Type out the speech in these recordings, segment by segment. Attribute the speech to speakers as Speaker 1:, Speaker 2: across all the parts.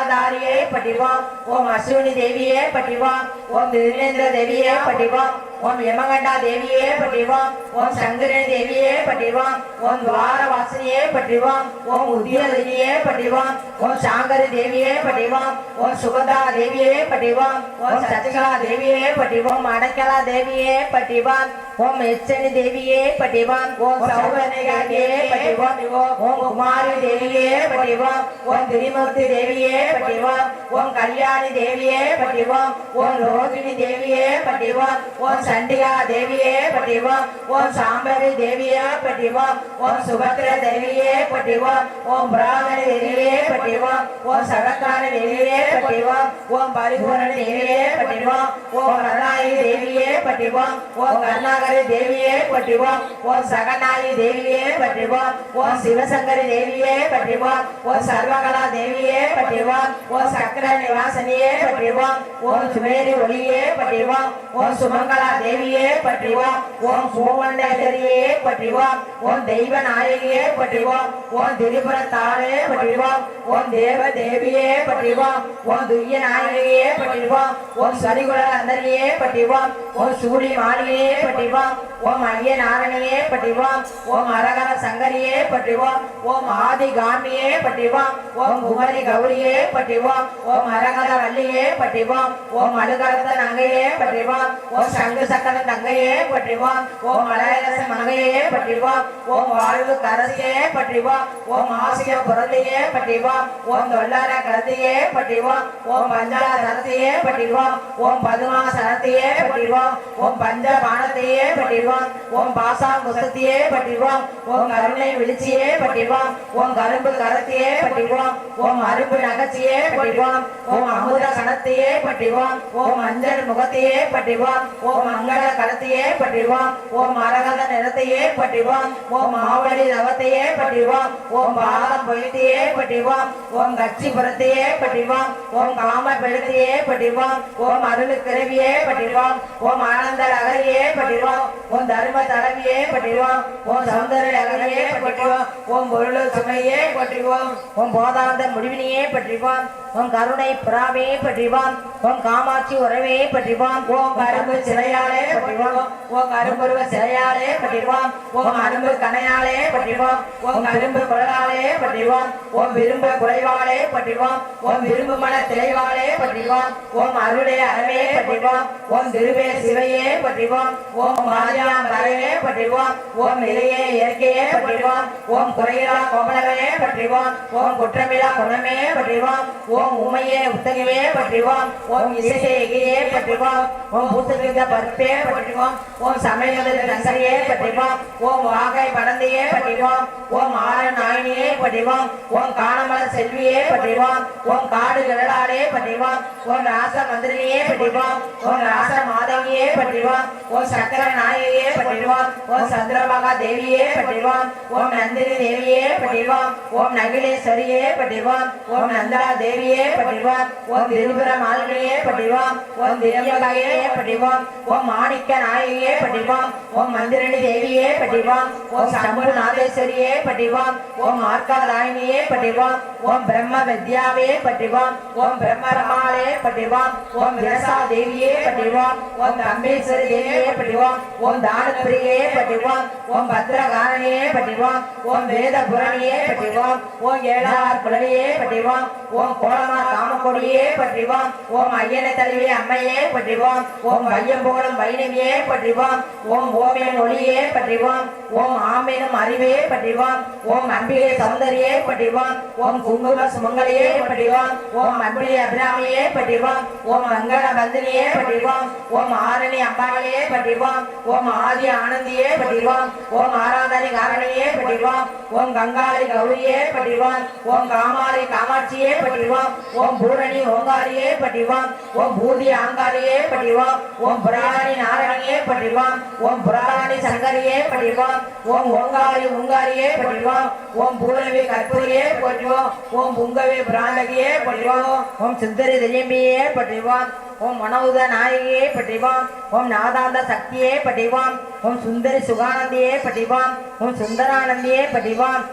Speaker 1: சூலாதாரியே பட்டிவாம் ஓம் அஸ்வினி தேவியே பட்டிவாம் ஓம் திருநேந்திர தேவியே பட்டிவாம் ஓம் யமகண்டா தேவியே பட்டிவாம் ஓம் சங்கரனி தேவியே பட்டிவாம் ஓம் துவாரவாசினியே பட்டிவாம் ஓம் உத்தியோகினியே பட்டிவாம் ஓம் சாங்கரி தேவியே பட்டிவாம் ஓம் சுகதா தேவியே பட்டிவாம் ஓம் சச்சிகலா தேவியே பட்டிவாம் அடைக்கலா தேவியே பட்டிவாம் ஓம் எச்சனி தேவியே பட்டிவாம் ஓம் சௌவர்ணிகாயே பட்டிவாம் ஓம் குமாரி தேவியே பட்டிவாம் ஓம் திரிமூர்த்தி தேவியே பட்டிவாம் ஓம் கல்யாணி தேவியே பட்டிவாம் ஓம் ரோகிணி தேவியே பட்டிவாம் ஓம் சண்டிகா தேவியே பட்டிவாம் ஓம் சாம்பவி தேவியே பட்டிவாம் ஓம் சுபத்ர தேவியே பட்டிவாம் ஓம் பிராமணி தேவியே பட்டிவாம் ஓம் சகத்தான தேவியே பட்டிவாம் ஓம் பரிபூரணி தேவியே பட்டிவாம் ஓம் கருணாயி தேவியே பட்டிவாம் ஓம் கருணாகரி தேவியே பட்டிவாம் ஓம் சகநாயி தேவியே பட்டிவாம் ஓம் சிவசங்கரி தேவியே பட்டிவாம் ஓம் சர்வகலா தேவியே பட்டிவாம் ஓம் சக்கர நிவாசனியே பட்டிவாம் ஓம் சுமேரி ஒளியே பட்டிவாம் ஓம் சுமங்கலா தேவியே பட்டிவாம் ஓம் சோமண்டேஸ்வரியே பட்டிவாம் ஓம் தெய்வ நாயகியே பட்டிவாம் ஓம் திரிபுரத்தாரே பட்டிவாம் ஓம் தேவ தேவியே பட்டிவாம் ஓம் துய்ய நாயகியே பட்டிவாம் ஓம் சரிகுல அந்தரியே பட்டிவாம் ஓம் சூடி மாளிகையே பட்டிவாம் ஓம் ஐய நாரணியே பட்டிவாம் ஓம் அரகர சங்கரியே பட்டிவாம் ஓம் ஆதி காமியே பட்டிவாம் ஓம் குமரி கௌரியே பட்டிவாம் ஓம் அரகர வள்ளியே பட்டிவாம் ஓம் அழுகரத்த நங்கையே பட்டிவாம் ஓம் சங்கு சக்கர தங்கையே பட்டிவாம் ஓம் அழகரச மங்கையே பட்டிவாம் ஓம் வாழ்வு கரசியே பட்டிவாம் ஓம் ஆசிய புரளியே பட்டிவாம் ஓம் தொல்லார கரத்தியே பட்டிவாம் ஓம் பஞ்சால சரத்தியே பட்டிவாம் ஓம் பதுமா சரத்தியே பட்டிவாம் ஓம் பஞ்ச பானத்தையே பட்டிவாம் ஓம் பாசா முசத்தியே பட்டிவாம் ஓம் கருணை விழிச்சியே பட்டிவாம் ஓம் கரும்பு கரத்தியே பட்டிவாம் ஓம் அரும்பு நகச்சியே பட்டிவாம் ஓம் அமுத கணத்தையே பட்டிவாம் ஓம் மஞ்சள் முகத்தையே பட்டிவாம் ஓம் மங்கள கலத்தையே பட்டிவாம் ஓம் அரகத நிறத்தையே பட்டிவாம் ஓம் மாவடி ரவத்தையே பட்டிவாம் ஓம் பாதம் பொய்த்தையே பட்டிவாம் ஓம் கட்சி புறத்தையே பட்டிவாம் ஓம் காம பெழுத்தையே பட்டிவாம் ஓம் அருள் கிரவியே பட்டிவாம் ஓம் ஆனந்த அகரியே பட்டிவாம் ஓம் தர்ம தரவியே பட்டிவாம் ஓம் சௌந்தர அகரியே பட்டிவாம் ஓம் பொருள் சுமையே பட்டிவாம் ஓம் போதாந்த முடிவினியே பட்டிவாம் ஓம் கருணை புறாவே பட்டிவாம் ஓம் காமாட்சி உறவே பட்டிவாம் ஓம் கரும்பு சிலையாலே பட்டிவாம் ஓம் கரும்புருவ சிலையாலே பட்டிவாம் ஓம் அரும்பு கணையாலே பட்டிவாம் ஓம் கரும்பு குழலாலே பட்டிவாம் ஓம் விரும்பு குலைவாலே பட்டிவாம் ஓம் விரும்பு மன திளைவாலே பட்டிவாம் ஓம் அருளே அறவே பட்டிவாம் ஓம் திருவே சிவையே பட்டிவாம் ஓம் மாரியாம் வரவே பட்டிவாம் ஓம் இலையே இயற்கையே பட்டிவாம் ஓம் குறையிலா கோமலவே பட்டிவாம் ஓம் குற்றமிலா குணமே பட்டிவாம் ஓம் உமையே உத்தகவே பட்டிவாம் ஓம் இசையே எகியே பட்டிவாம் ஓம் பூசகிந்த பருப்பே பட்டிவாம் ஓம் சமயத சங்கரியே பட்டிவாம் ஓம் வாகை படந்தையே பட்டிவாம் ஓம் ஆர நாயினியே பட்டிவாம் ஓம் காணமல செல்வியே பட்டிவாம் ஓம் காடு கிழலாலே பட்டிவாம் ஓம் ராச மந்திரியே பட்டிவாம் ஓம் ராச மாதவியே பட்டிவாம் ஓம் சக்கர நாயகியே பட்டிவாம் ஓம் சந்திரபாகா தேவியே பட்டிவாம் ஓம் நந்தினி தேவியே பட்டிவாம் ஓம் நகிலேஸ்வரியே பட்டிவாம் ஓம் நந்தா தேவியே பட்டிவாம் ஓம் திரிபுர மாலினியே பட்டிவாம் ஓம் திரியம்பகையே பட்டிவாம் ஓம் மாணிக்க நாயகியே பட்டிவாம் ஓம் மந்திரணி தேவியே பட்டிவாம் ஓம் சம்பு நாதேஸ்வரியே பட்டிவாம் ஓம் மார்க்காதாயினியே பட்டிவாம் ஓம் பிரம்ம வித்யாவே பட்டிவாம் ஓம் பிரம்மரமாலே பட்டிவாம் ஓம் விரசா தேவியே பட்டிவாம் ஓம் தம்பேஸ்வரி தேவியே பட்டிவாம் ஓம் தானப்பிரியே பட்டிவாம் ஓம் பத்ரகாரணியே பட்டிவாம் ஓம் வேத புரணியே பட்டிவாம் ஓம் ஏழார் குழலியே பட்டிவாம் ஓம் கோலமா காமக்கொடியே பட்டிவாம் ஓம் ஐயனை தழுவிய அம்மையே பட்டிவாம் ஓம் வையம்போலும் வைணவியே பட்டிவாம் ஓம் ஓமேன் ஒளியே பட்டிவாம் ஓம் ஆமேனும் அறிவே பட்டிவாம் ஓம் அம்பிகை சௌந்தரியே பட்டிவாம் ஓம் குங்கும சுமங்கலியே பட்டிவாம் ஓம் அம்பிகை அபிராமியே பட்டிவாம் ஓம் மங்கள பந்தினியே பட்டிவாம் ஓம் ஆரணி அம்பாளையே பட்டிவாம் ஓம் ஆதி ஆனந்தியே பட்டிவாம் ஓம் ஆராதனை காரணியே பட்டிவாம் ஓம் கங்காளி கௌரியே பட்டிவாம் ஓம் காமாரி காமாட்சியே பட்டிவாம் ஓம் பூரணி ஓங்காரியே பட்டிவாம் ஓம் பூதி ஆங்காரியே பட்டிவாம் ஓம் புராணி நாராயணியே பட்டிவாம் ஓம் புராணி சங்கரியே பட்டிவாம் ஓம் ஓங்காரி உங்காரியே பட்டிவாம் ஓம் பூரவி கற்பூரியே பட்டிவாம் ஓம் புங்கவி பிராண்டகியே பட்டிவாம் ஓம் சுந்தரி திரியம்பியே பட்டிவாம் ஓம் மனோத நாயகியே பட்டிவாம் ஓம் நாதாந்த சக்தியே பட்டிவாம் ஓம் சுந்தரி சுகானந்தியே பட்டிவாம் ஓம் சுந்தரானந்தியே பட்டிவாம்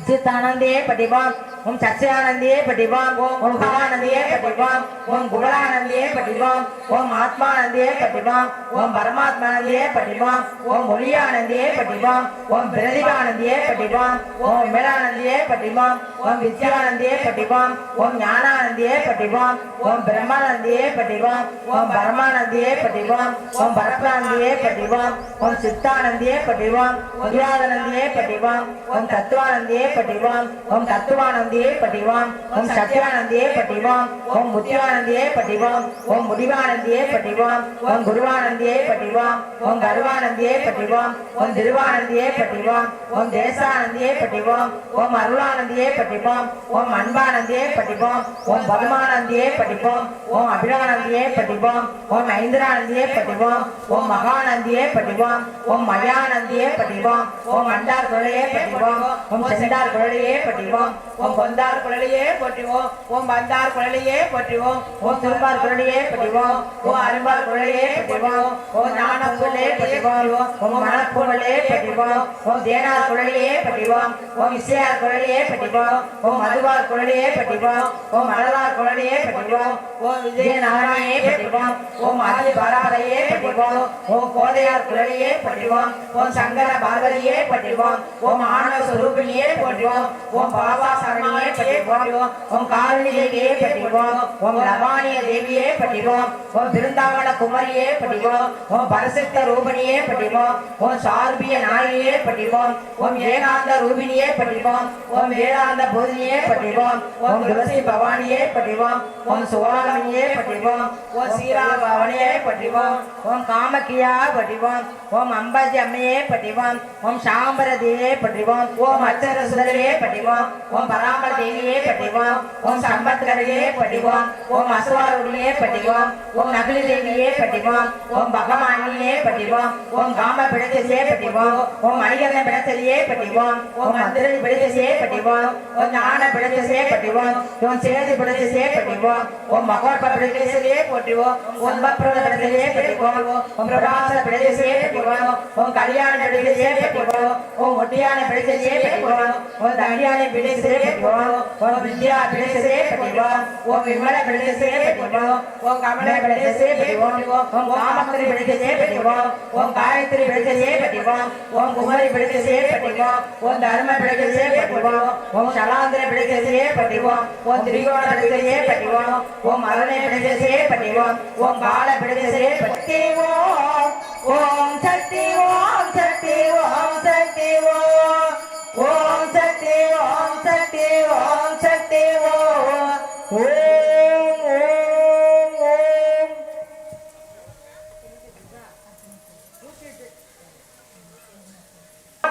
Speaker 1: சித்தானந்தியே பட்டிவாம் ஓம் சச்சியானந்தியே பட்டிவாம் ஓம் மகானந்தியே பட்டிவாம் ஓம் குணானந்தியே பட்டிவாம் ஓம் ஆத்மானந்தியே பட்டிவாம் ஓம் பரமாத்மானந்தியே பட்டிவாம் ஓம் ஒளியானந்தியே பட்டிவாம் ஓம் பிரதிபானந்தியே பட்டிவாம் ஓம் விமலானந்தியே பட்டிவாம் ஓம் வித்யானந்தியே பட்டிவாம் ஓம் ஞானானந்தியே பட்டிவாம் ஓம் பிரம்மானந்தியே பட்டிவாம் ஓம் பரமானந்தியே பட்டிவாம் ஓம் பரப்ரானந்தியே பட்டிவாம் ஓம் சித்தானந்தியே பட்டிவாம் ஓம் வியாதனந்தியே பட்டிவாம் ஓம் தத்துவானந்தியே பட்டிவாம் ஓம் தத்துவானந்தியே பட்டிவாம் ஓம் சத்யானந்தியே பட்டிவாம் ஓம் முத்தியானந்தியே பட்டிவாம் ஓம் முடிவானந்தியே பட்டிவாம் ஓம் குருவானந்தியே பட்டிவாம் ஓம் கருவானந்தியே பட்டிவாம் ஓம் திருவானந்தியே பட்டிவாம் ஓம் தேசானந்தியே பட்டிவாம் ஓம் அருளானந்தியே பட்டிவாம் ஓம் அன்பானந்தியே பட்டிவாம் ஓம் பகமானந்தியே பட்டிவாம் ஓம் அபிரானந்தியே பட்டிவாம் ஓம் ஐந்திரானந்தியே பட்டிவாம் ஓம் மகானந்தியே பட்டிவாம் ஓம் மயானந்தியே பட்டிவாம் ஓம் அண்டார் குழலையே பட்டிவாம் ஓம் செண்டார் குழலையே பட்டிவாம் ஓம் கொந்தார் குழலையே போற்றிவோம் ஓம் பந்தார் குழலையே போற்றிவோம் ஓம் திருப்பார் குழலையே பட்டிவாம் ஓம் அரும்பார் குழலையே பட்டிவாம் ஓம் ஞானப்புழலே பட்டிவாம் ஓம் மணப்புழலே பட்டிவாம் ஓம் தேனார் குழலையே பட்டிவாம் ஓம் இசையார் குழலையே பட்டிவாம் ஓம் மதுவார் குழலையே பட்டிவாம் ஓம் மலரார் குழலையே பட்டிவாம் ஓம் விஜயநாராயணே பட்டிவாம் ஓம் ஆதி பராரையே பட்டிவாம் ஓம் கோதையார் குழலையே பட்டிவாம் ஓம் சங்கர பார்வதியே பட்டிவாம் ஓம் ஆனவ சுரூபிணியே பட்டிவாம் ஓம் பாபா சரணியே பட்டிவாம் ஓம் காரணி தேவியே பட்டிவாம் ஓம் லவானிய தேவியே பட்டிவாம் ஓம் திருந்தாவன குமரியே பட்டிவாம் ஓம் பரசித்த ரூபிணியே பட்டிவாம் ஓம் சார்பிய நாயியே பட்டிவாம் ஓம் ஏகாந்த ரூபிணியே பட்டிவாம் ஓம் வேதாந்த போதினியே பட்டிவாம் ஓம் துளசி பவானியே பட்டிவாம் ஓம் சோழாமணியே பட்டிவாம் ஓம் சீரா பவனியே பட்டிவாம் ஓம் காமக்கியா பட்டிவாம் ஓம் அம்பாஜி அம்மையே பட்டிவாம் ஓம் சாம்பர தேவியே பட்டிவாம் ஓம் அச்சர சுதரையே பட்டிவாம் ஓம் பராமர தேவியே பட்டிவாம் ஓம் சம்பத்கரையே பட்டிவாம் ஓம் அசுவாருடியே பட்டிவாம் ஓம் நகுலி தேவியே பட்டிவாம் ஓம் பகவானியே பட்டிவாம் ஓம் காம பிடத்திலே பட்டிவாம் ஓம் மணிகரண பிடத்திலே பட்டிவாம் ஓம் மந்திர பிடத்திலே பட்டிவாம் ஓம் ஞான பிடத்திலே பட்டிவாம் ஓம் சேது பிடத்திலே பட்டிவாம் ஓம் மகோற்ப பிடத்திலே போற்றிவோம் ஓம் பப்ரத பிடத்திலே பட்டிவாம் ஓம் பிரபாச பிடத்திலே பட்டிவாம் ஓம் கல்யாண பிடத்திலே பட்டிவாம் ஓம் ஒட்டியான பிடத்திலே பட்டிவாம் ஓம் தடியான பிடத்திலே பட்டிவாம் ஓம் வித்யா பிடத்திலே பட்டிவாம் ஓம் விமல பிடத்திலே பட்டிவாம் ஓம் கமல பிடத்திலே பட்டிவாம் ஓம் காமத்திரி பிடத்திலே பட்டிவாம் ஓம் காயத்ரி பிடத்திலே பட்டிவாம் ஓம் குமரி பிடத்திலே பட்டிவாம் ஓம் தர்ம பிடத்திலே பட்டிவாம் ஓம் சலாந்திர பிடத்திலே பட்டிவாம் ஓம் திரிகோண பிடத்திலே பட்டிவாம் ஓம் அருணை பிடத்திலே பட்டிவாம் ஓம் பால பிடத்திலே பட்டிவாம் ஓம் சக்தி ஓம் சக்தி ஓம் சக்தி ஓம் சக்தி ஓம் சக்தி ஓம் சக்தி ஓம் ஓம் ஓம்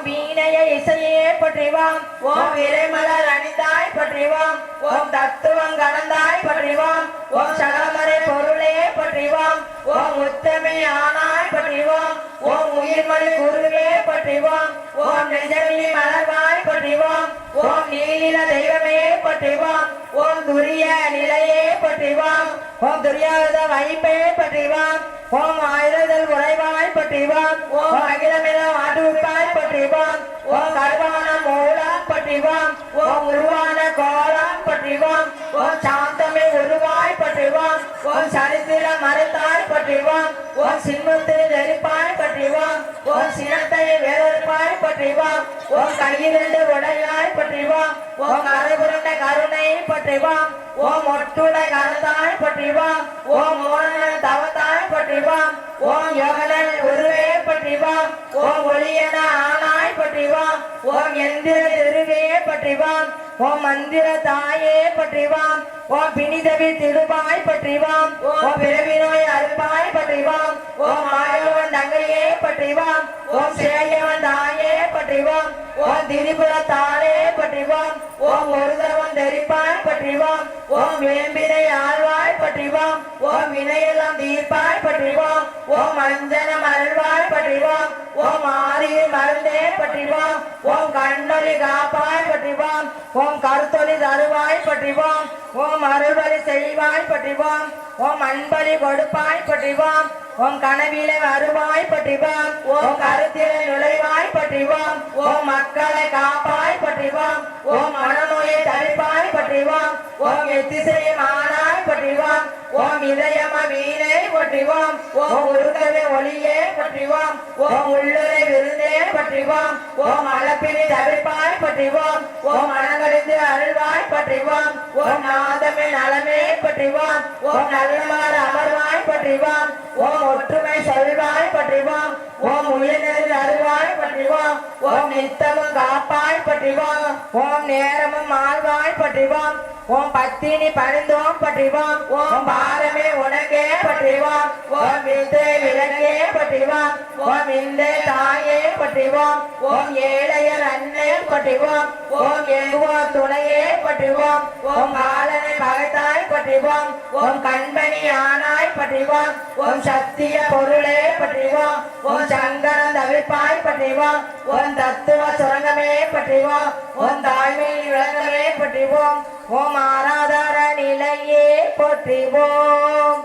Speaker 1: வீணைய இசையே பற்றிவாம் ஓம் விரைமலர் அணிந்தாய் பற்றிவாம் ஓம் தத்துவம் கடந்தாய் பற்றிவாம் ஓம் சகலமறை பொருளே பற்றிவாம் ஓம் உத்தமே ஆனாய் பற்றிவாம் ஓம் உயிர்மொழி குருவே பற்றிவாம் ஓம் நிஜமி மலர்வாய் பற்றிவாம் ஓம் நீலின தெய்வமே பற்றிவாம் ஓம் துரிய நிலையே பற்றிவாம் ஓம் துரியாத வைப்பே பற்றிவாம் ஓம் ஆயுதல் உறைவாய் பற்றிவாம் ஓம் அகிலமில ஆட்டுப்பாய் பற்றிவாம் ஓம் கர்வான மூலம் பற்றிவாம் ஓம் உருவான கோலம் பற்றிவாம் ஓம் சாந்தமே உருவாய் பற்றிவாம் ஓம் சரித்திர மறுத்தாய் பற்றிவாம் ஓம் சின்மத்தில் நெருப்பாய் பற்றிவாம் ஓம் சினத்தை வேறொருப்பாய் பற்றிவாம் ஓம் கையிலிருந்து உடையாய் பற்றிவாம் ஓம் கரைபுரண்ட கருணை பற்றிவாம் ஓம் ஒட்டுட கருத்தாய் பற்றிவாம் ஓம் மோனன் தவத்தாய் பற்றிவாம் ஓம் யோகனன் உருவே பற்றிவாம் ஓம் ஒளியன ஆனாய் பற்றிவாம் ஓம் எந்திர திருவே பற்றிவாம் ஓம் மந்திர தாயே பற்றிவாம் ஓம் பிணிதவி திருவாய் பற்றிவாம் ஓம் பிறவி நோய் அறுப்பாய் பற்றிவாம் ஓம் ஆயவன் தங்கையே பற்றிவாம் ஓம் சேயவன் தாயே பற்றிவாம் ஓம் திரிபுர தாளே பற்றிவாம் ஓம் ஒருதவன் தரிப்பாய் பற்றிவாம் ஓம் வேம்பினை ஆழ்வாய் பற்றிவாம் ஓம் வினையெல்லாம் தீர்ப்பாய் பற்றிவாம் ஓம் அஞ்சனம் அருள்வாய் பற்றிவாம் ஓம் ஆரிய மருந்தே பற்றிவாம் ஓம் கண்ணொலி காப்பாய் பற்றிவாம் ஓம் கருத்தொலி தருவாய் பற்றிவாம் ஓம் அருள்வழி செய்வாய் பற்றிவாம் ஓம் அன்பலி கொடுப்பாய் பற்றிவாம் ஓம் கனவிலே வருவாய் பற்றிவாம் ஓம் கருத்திலே நுழைவாய் பற்றிவாம் ஓம் மக்களை காப்பாய் பற்றிவாம் ஓம் மனநோயை தவிப்பாய் பற்றிவாம் ஓம் எத்திசையும் ஆனாய் பற்றிவாம் ஓம் இதயம வீணை பற்றிவாம் ஓம் உருகவே ஒளியே பற்றிவாம் ஓம் உள்ளுரை விருந்தே பற்றிவாம் ஓம் அளப்பினை தவிர்ப்பாய் பற்றிவாம் ஓம் மனங்கழிந்து அருள்வாய் பற்றிவாம் ஓம் நாதமே நலமே பற்றிவாம் ஓம் நல்லமாறு அமர்வாய் பற்றிவாம் ஓம் ஒற்றுமை சொல்வாய் பற்றிவாம் ஓம் உயிரில் அருள்வாய் பற்றிவாம் ஓம் நித்தமும் காப்பாய் பற்றிவாம் ஓம் நேரமும் ஆழ்வாய் பற்றிவாம் ஓம் பத்தினி பணிந்தோம் பற்றிவாம் ஓம் பாரமே உனக்கே பற்றிவாம் ஓம் வித்தை விளக்கே பற்றிவாம் ஓம் இந்த தாயே பற்றிவாம் ஓம் ஏழையர் அன்னை பற்றிவாம் ஓம் எங்குவோ துணையே பற்றிவாம் ஓம் பாலனை பகைத்தாய் பற்றிவாம் ஓம் கண்மணி ஆனாய் பற்றிவாம் ஓம் சத்திய பொருளே பற்றிவாம் ஓம் சங்கரம் தவிர்ப்பாய் பற்றிவாம் ஓம் தத்துவ சுரங்கமே பற்றிவாம் ஓம் தாய்மை விளங்கமே பற்றிவோம் ஓம் ஆராதார நிலையே போற்றிவோம்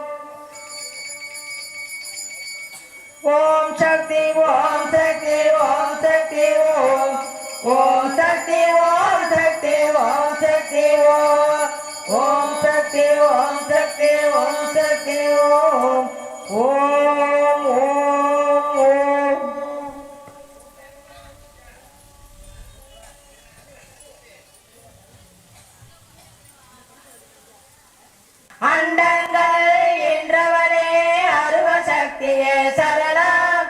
Speaker 1: ஓம் சக்தி ஓம் சக்தி ஓம் சக்தி ஓம் ஓம் சக்தி ஓம் சக்தி ஓம் சக்தி ஓம் ஓம் சக்தி ஓம் சக்தி ஓம் சக்தி ஓம் ஓம் ஓம் ஓம் அண்டங்கள் என்றவனே அருவ சக்தியே சரணம்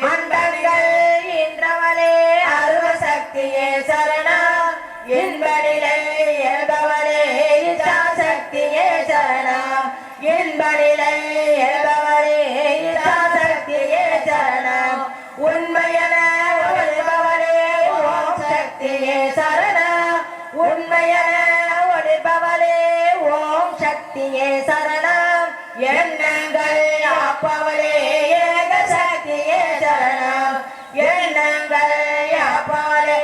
Speaker 1: அண்டங்கள் என்றவனே அருவ சக்தியே சரணம் என்பனிலே எழுபவனே இச்சா சக்தியே சரணம் என்பனிலே எழுபவனே இச்சா சக்தியே சரணம் உண்மையன ஒளிபவனே ஓம் சக்தியே சரணம் உண்மையன ஒளிபவனே ஓம் சக்தியே சரணம் எண்ணங்கள் அப்பவளே ஏக சக்தியே சரணம் எண்ணங்கள் அப்பவளே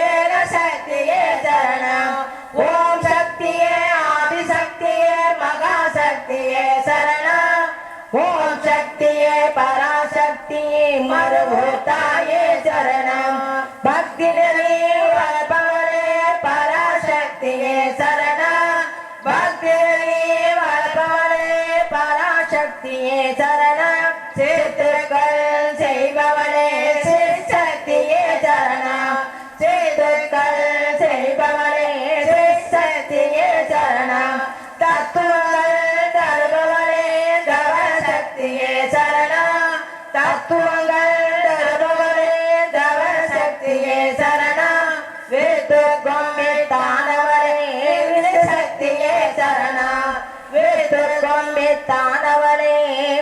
Speaker 1: ஏக சக்தியே சரணம் ஓம் சக்தியே ஆதிசக்தியே மகாசக்தியே சரணம் ஓம் சக்தியே பராசக்தியே மறுபூத்தாயே சரணம் பக்தி நெறி வளர்ப்பவளே பராசக்தியே சரணம் பக்தி வளர்ப்பவளே பராசக்தியே சரணம் சேத்துக்கள் செய்பவளே சிற்சக்தியே சரணம் சேத்துக்கள் செய்பவளே சிற்சக்தியே சரணம் தத்துவங்கள் தருபவளே தவசக்தியே சரணம் தத்துவங்கள் தருபவளே தவசக்தியே சரணம் வேத்து கொம்பே தானவரே சக்தியே சரணம் வேத்து கொம்பே தானவரே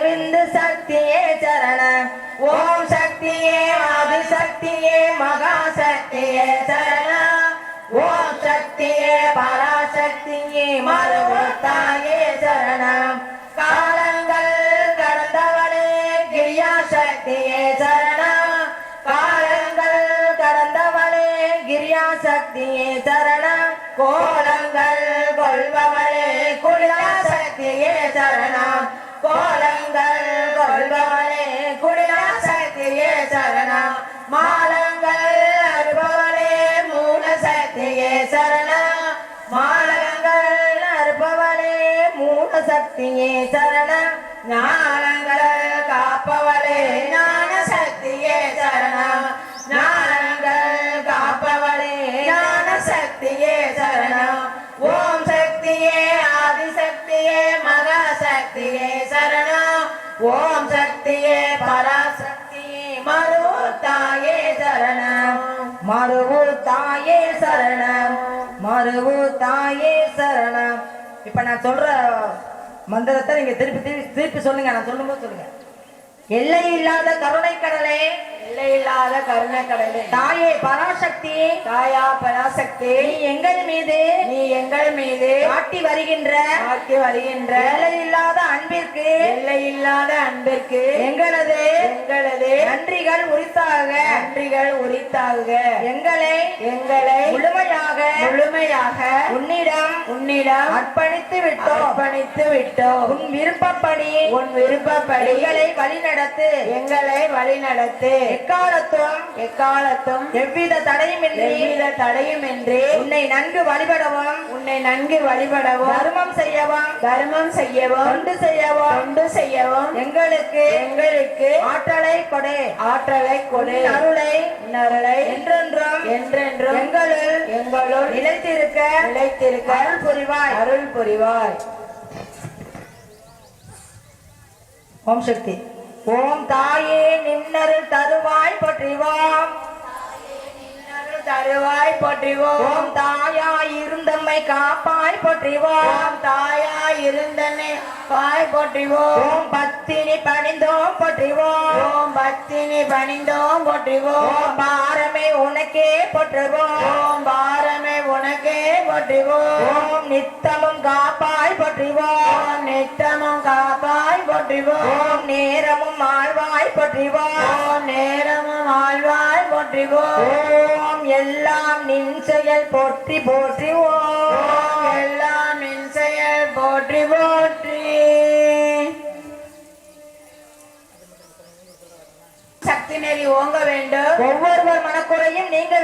Speaker 1: விந்து சக்தியே சரணம் ஓம் சக்தியே ஆதிசக்தியே மகாசக்தியே சரணம் ஓம் சக்தியே பராசக்தியே மறுபூத்தாயே சரணம் காலங்கள் கடந்தவளே கிரியா சக்தியே சரணம் காலங்கள் கடந்தவளே கிரியா சக்தியே சரணம் கோலங்கள் கொள்பவளே குடியா சக்தியே சரணம் கோலங்கள் கொள்பவளே குடியா சக்தியே சரணம் மாலங்கள் அறுபவளே மூல சக்தியே சரணம் மாலங்கள் அறுபவளே மூல சக்தியே சரணம் ஞானங்கள் காப்பவளே ஞான சக்தியே சரணம் ஞானங்கள் காப்பவளே ஞான சக்தியே சரணம் ஓம் சக்தியே ஆதிசக்தியே மகாசக்தியே சரணம் ஓம் சக்தியே பராசக்தியே மறுபூத்தாயே சரணம் மறுபூத்தாயே சரணம் மறுபூத்தாயே சரணம். இப்ப நான் சொல்ற மந்திரத்தை நீங்க திருப்பி திருப்பி திருப்பி சொல்லுங்க. நான் சொல்லும்போது சொல்லுங்க. எல்லை இல்லாத கருணை கடலே எல்லை இல்லாத கருணை கடலே தாயே பராசக்தி தாயா பராசக்தி நீ எங்கள் மீது காட்டி வருகின்ற எல்லை இல்லாத அன்பிற்கு எங்களது நன்றிகள் உரித்தாக எங்களை முழுமையாக உன்னிடம் அர்ப்பணித்து விட்டோம் உன் விருப்பப்படி எங்களை வழிநடத்து எக்காலத்தும் எவ்வித தடையுமின்றி உன்னை நன்கு வழிபடவும் தர்மம் செய்யவும் தொண்டு செய்யவும் எங்களுக்கு ஆற்றலை கொடு அருளை என்றென்றும் எங்களுள் நிலைத்திருக்க அருள் புரிவாய். ஓம் சக்தி. ஓம் தாயே நின்னருள் தருவாய் போற்றிவோம். ஓம் தாயாய் இருந்தம்மை காப்பாய் போற்றிவோம். ஓம் பத்தினி பணிந்தோம் போற்றிவோம். ஓம் பாரமே உனக்கே போற்றுவோம். ஓம் நித்தமும் காப்பாய் போற்றிவோம். ஓம் நேரமும் ஆழ்வாய் போற்றிவோம். ஓம் எல்லாம் நின் செயல் போற்றி போற்றி. சக்தி நெறி ஓங்க வேண்டும். ஒவ்வொரு மனக்குறையும் நீங்க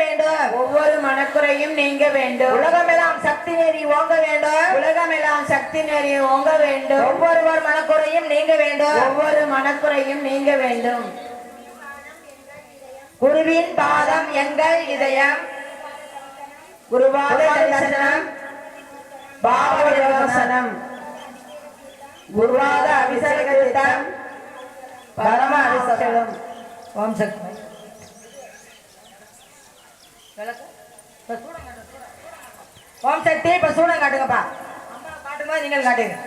Speaker 1: வேண்டும். உலகமெல்லாம் சக்தி நெறி ஓங்க வேண்டும். ஒவ்வொரு மனக்குறையும் நீங்க வேண்டும். குருவின் பாதம் எங்கள் இதயம். குருவாத தரிசனம் பாவசனம். குருவாத அபிஷேகம் பரம அபிஷேகம். ஓம் சக்தி. ஓம் சக்தி. இப்ப சூடம் காட்டுங்கப்பா. அம்மா காட்டும்போது நீங்கள் காட்டுங்க.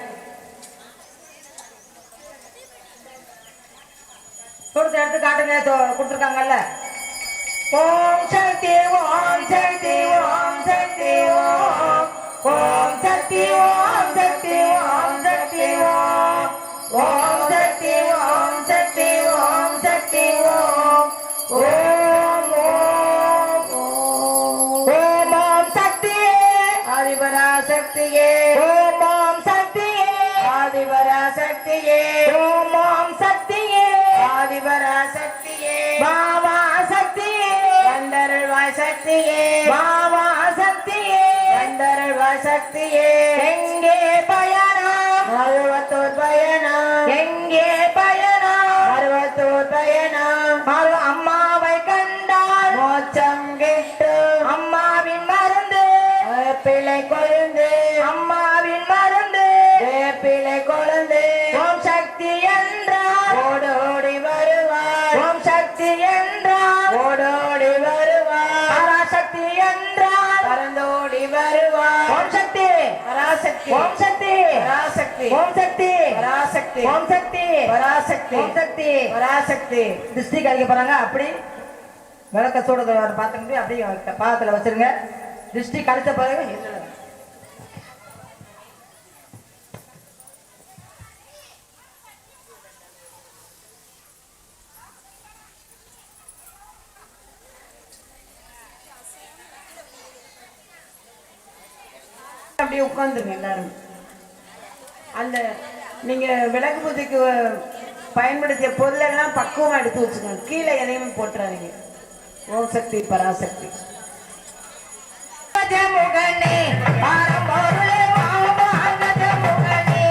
Speaker 1: சூடத்தை எடுத்து காட்டுங்க. கொடுத்துருக்காங்கல்ல. ஓம் சக்தி ஓம் சக்தி ஓம் சக்தி ஓம் ஓம் சக்தி ஓம் சக்தி ஓம் சக்தி ஓம் ஓம் சக்தி ஓம் சக்தி ஓம் சக்தி ஓம் ஓம் ஓம் ஓம் ஓம் சக்தியே ஆதிபராசக்தியே. ஓம் ஓம் சக்தியே ஆதிபராசக்தியே. ஓம் ஓம் சக்தியே ஆதிபராசக்தியே. பாபா சக்தியே வந்தருள்வாய் சக்தியே. பாபா சக்தியே வந்தருள்வாய் சக்தியே. எங்கே பயணம் மருவத்தூர் பயணம். எங்கே பயணம் மருவத்தூர் பயணம். மறு அம்மாவை கண்டால் மோட்சம் கிட்டும். அம்மாவின் மருந்து பிள்ளை கொழுந்து. அம்மாவின் மருந்து பிள்ளை கொழுந்து. ஓம் சக்தி என்றால் ஓடோடி வருவார். ஓம் சக்தி என்றால் ஓடோடி வருவார். பராசக்தி என்றால் பரந்தோடி வருவார். ஓம் சக்தி பராசக்தி. ஓம் சக்தி பராசக்தி. ஓம் சக்தி பராசக்தி. ஓம் சக்தி பராசக்தி. ஓம் சக்தி பராசக்தி. திருஷ்டி கழிக்க போறாங்க. அப்படி விளக்க சூட பார்த்துக்கிட்டு அப்படியே பாதத்துல வச்சிருங்க. திருஷ்டி கழிச்ச பிறகு அப்படியே உட்காந்துருங்க எல்லாரும். அந்த நீங்க விளக்கு பூஜைக்கு பயன்படுத்திய பொருளெல்லாம் பக்குவமா எடுத்து வச்சுக்கோங்க. கீழே எதையும் போட்டுறாதீங்க. ஓம் சக்தி பராசக்தி. கஜமுகனே பரம்பொருளே வாவா கஜமுகனே.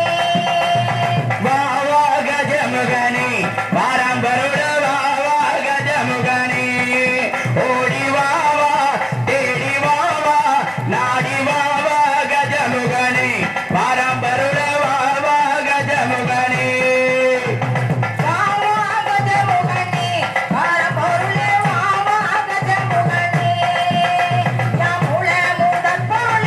Speaker 1: வாவா கஜமுகனே பரம்பொருளே வாவா கஜமுகனே. ஓடி வாவா தேடி வாவா நாடி வாவா கஜமுகனே பரம்பொருளே வாவா கஜமுகனே. வாவா கஜமுகனே பரம்பொருளே வாவா கஜமுகனே. யாமுல முதற் போல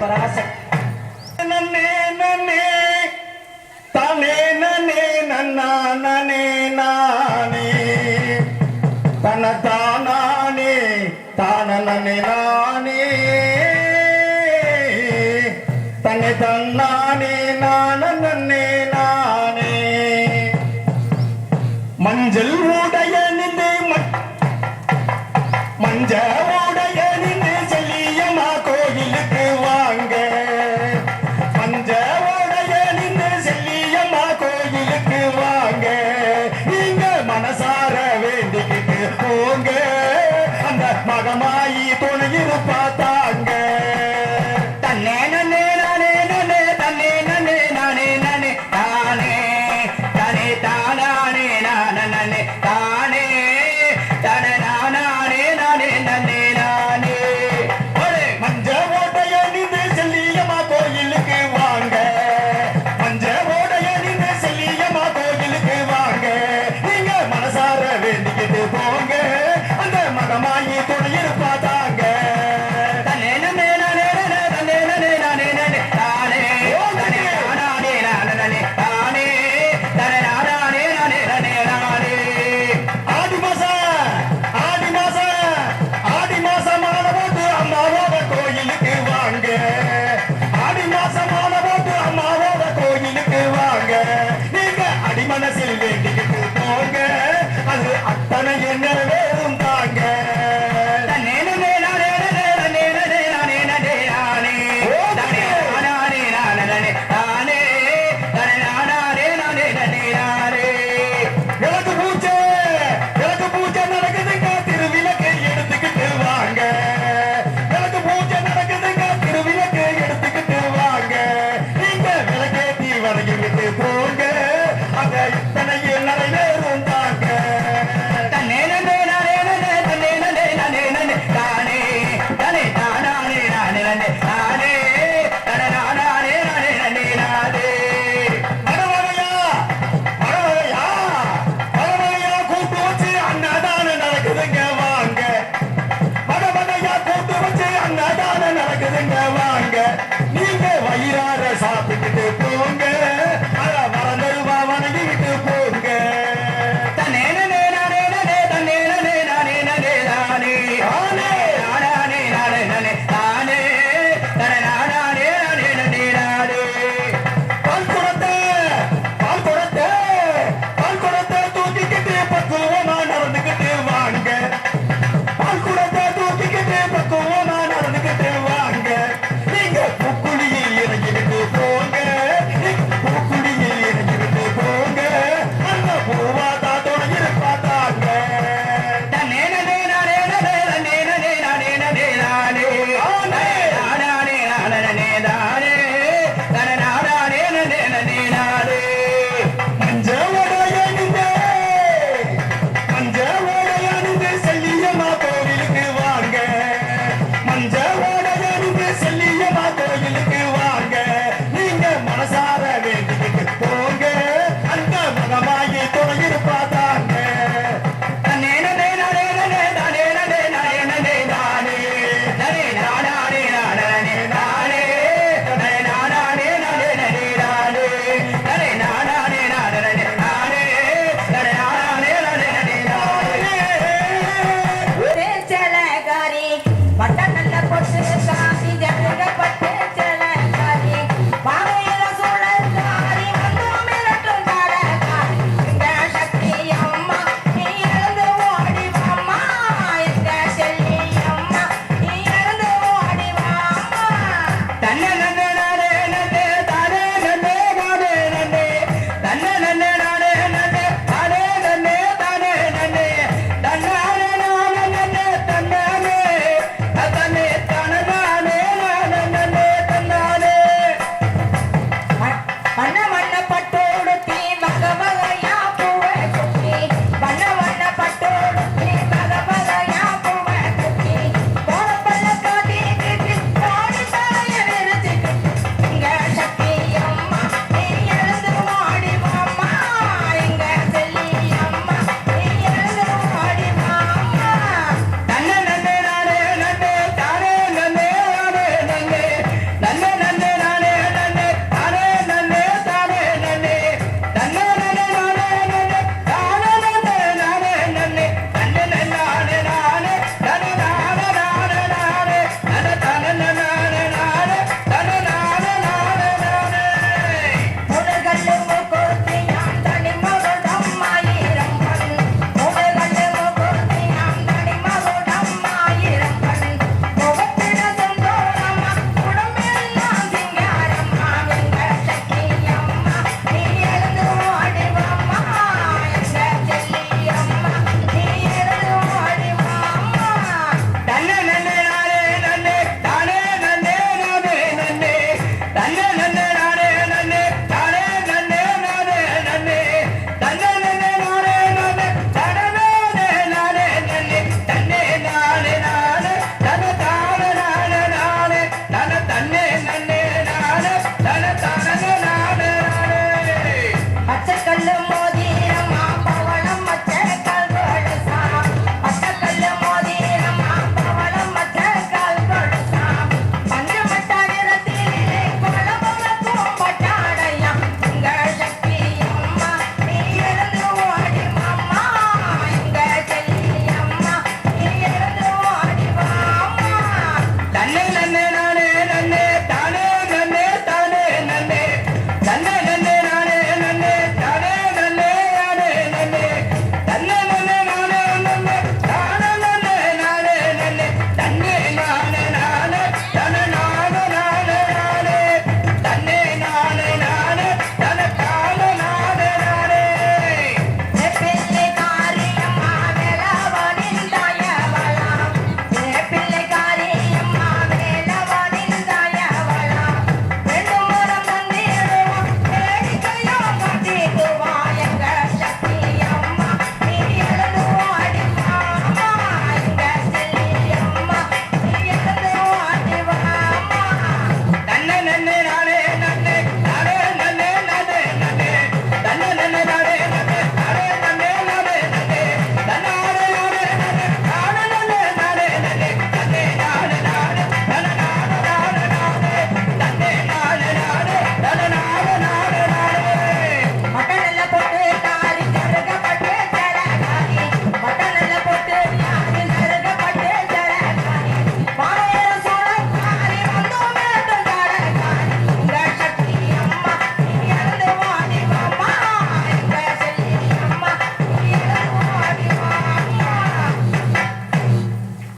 Speaker 1: பராசக்தி
Speaker 2: நன்னே நன்னே தானே நன்னே நன்னா நனே நானே தன தானே தான நன்னே நானே தன்னை தன்னானே நான நன்னே நானே மஞ்சள் உடைய நின்று மஞ்ச உடைய நின்று செல்லியம்மா கோயிலுக்கு வாங்க மஞ்ச உடைய நின்று செல்லியம்மா கோயிலுக்கு வாங்க நீங்க மனசார வேண்டிக்கிட்டு போங்க அந்த மகமாயி துணையிருப்பா தாங்க தன்னே நன்னே நானே நன்னே தன்னே நன்னே நானே நன்னே தானே தானே தானே நானே நன்னே தானே தானே நானே நானே நன்னே நானே ஒரே மஞ்ச ஓடைய நின்று செல்லியம்மா கோயிலுக்கு வாங்க மஞ்ச ஓடைய நின்று செல்லியம்மா கோயிலுக்கு வாங்க நீங்க மனசார வேண்டிக்கிட்டு போங்க அந்த மகமாய்